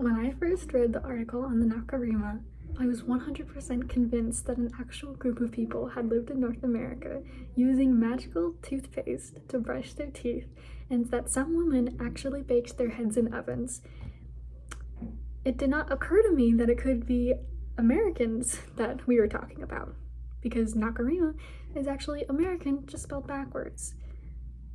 When I first read the article on the Nakarima, I was 100% convinced that an actual group of people had lived in North America using magical toothpaste to brush their teeth, and that some women actually baked their heads in ovens. It did not occur to me that it could be Americans that we were talking about, because Nakarima is actually American, just spelled backwards.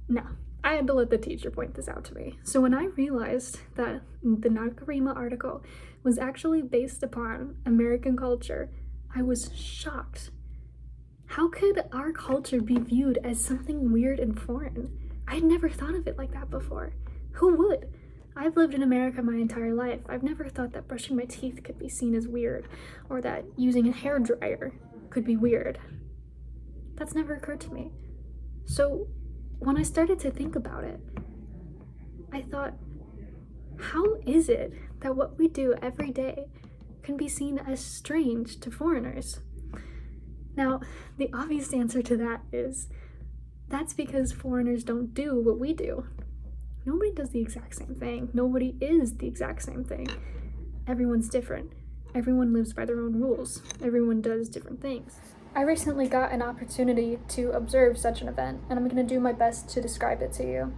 No, I had to let the teacher point this out to me. So when I realized that the Nakarima article was actually based upon American culture, I was shocked. How could our culture be viewed as something weird and foreign? I'd never thought of it like that before. Who would? I've lived in America my entire life. I've never thought that brushing my teeth could be seen as weird, or that using a hairdryer could be weird. That's never occurred to me. So when I started to think about it, I thought, how is it that what we do every day can be seen as strange to foreigners? Now, the obvious answer to that is that's because foreigners don't do what we do. Nobody does the exact same thing. Nobody is the exact same thing. Everyone's different. Everyone lives by their own rules. Everyone does different things. I recently got an opportunity to observe such an event, and I'm going to do my best to describe it to you.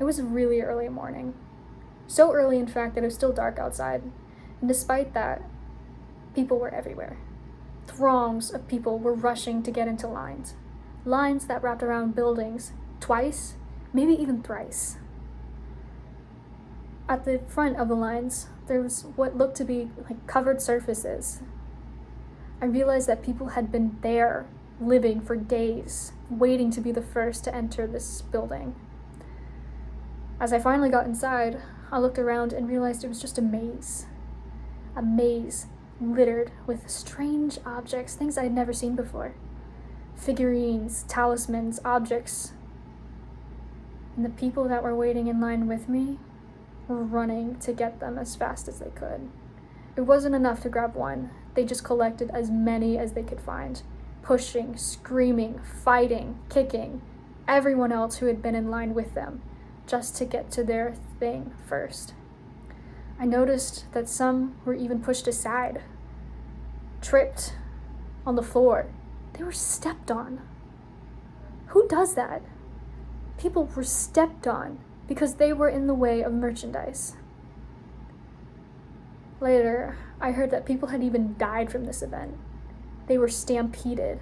It was really early morning. So early, in fact, that it was still dark outside. And despite that, people were everywhere. Throngs of people were rushing to get into lines. Lines that wrapped around buildings twice, maybe even thrice. At the front of the lines, there was what looked to be like covered surfaces. I realized that people had been there, living for days, waiting to be the first to enter this building. As I finally got inside, I looked around and realized it was just a maze. A maze littered with strange objects, things I had never seen before. Figurines, talismans, objects. And the people that were waiting in line with me were running to get them as fast as they could. It wasn't enough to grab one. They just collected as many as they could find, pushing, screaming, fighting, kicking everyone else who had been in line with them, just to get to their thing first. I noticed that some were even pushed aside, tripped on the floor. They were stepped on. Who does that? People were stepped on because they were in the way of merchandise. Later, I heard that people had even died from this event. They were stampeded.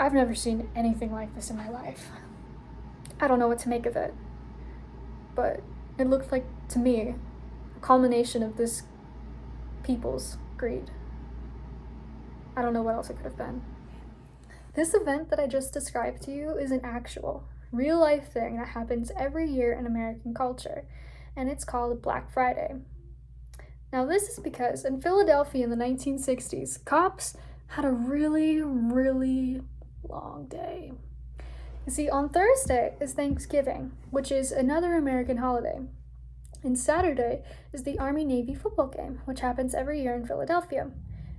I've never seen anything like this in my life. I don't know what to make of it, but it looked like, to me, a culmination of this people's greed. I don't know what else it could have been. This event that I just described to you is an actual, real-life thing that happens every year in American culture, and it's called Black Friday. Now, this is because in Philadelphia in the 1960s, cops had a really, really long day. You see, on Thursday is Thanksgiving, which is another American holiday, and Saturday is the Army-Navy football game, which happens every year in Philadelphia.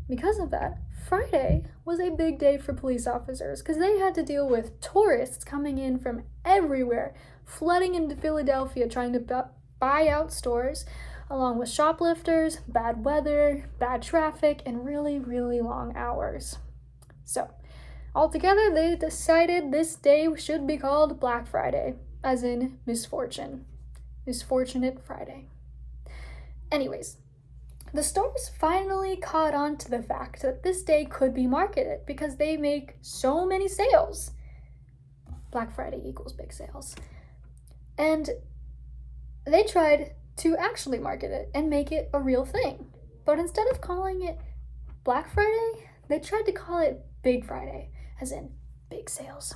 Because of that, Friday was a big day for police officers because they had to deal with tourists coming in from everywhere, flooding into Philadelphia trying to buy out stores, along with shoplifters, bad weather, bad traffic, and really, really long hours. So, altogether, they decided this day should be called Black Friday, as in misfortune. Misfortunate Friday. Anyways, the stores finally caught on to the fact that this day could be marketed because they make so many sales. Black Friday equals big sales. And they tried to actually market it and make it a real thing. But instead of calling it Black Friday, they tried to call it Big Friday, as in big sales.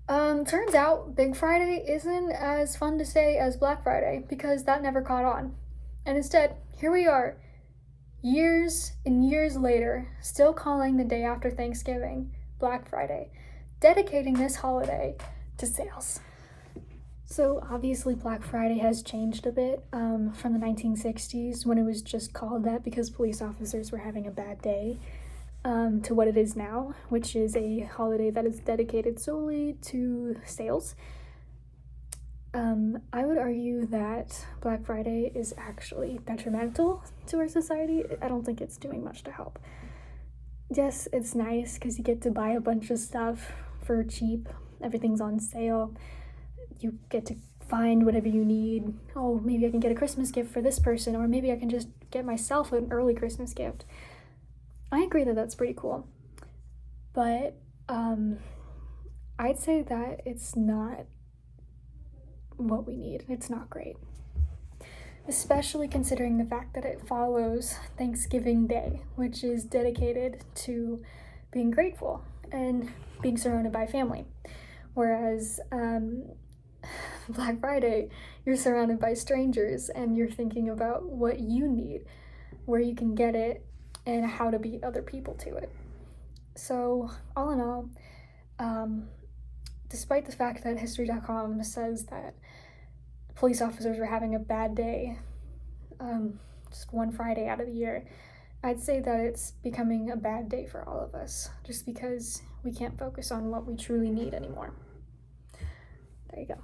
Turns out Big Friday isn't as fun to say as Black Friday because that never caught on. And instead, here we are, years and years later, still calling the day after Thanksgiving Black Friday, dedicating this holiday to sales. So obviously Black Friday has changed a bit from the 1960s when it was just called that because police officers were having a bad day, to what it is now, which is a holiday that is dedicated solely to sales. I would argue that Black Friday is actually detrimental to our society. I don't think it's doing much to help. Yes, it's nice because you get to buy a bunch of stuff for cheap. Everything's on sale. You get to find whatever you need. Oh, maybe I can get a Christmas gift for this person, or maybe I can just get myself an early Christmas gift. I agree that that's pretty cool. But I'd say that it's not what we need. It's not great. Especially considering the fact that it follows Thanksgiving Day, which is dedicated to being grateful and being surrounded by family. Whereas Black Friday, you're surrounded by strangers and you're thinking about what you need, where you can get it, and how to beat other people to it. So, all in all, despite the fact that History.com says that police officers were having a bad day, just one Friday out of the year, I'd say that it's becoming a bad day for all of us, just because we can't focus on what we truly need anymore. There you go.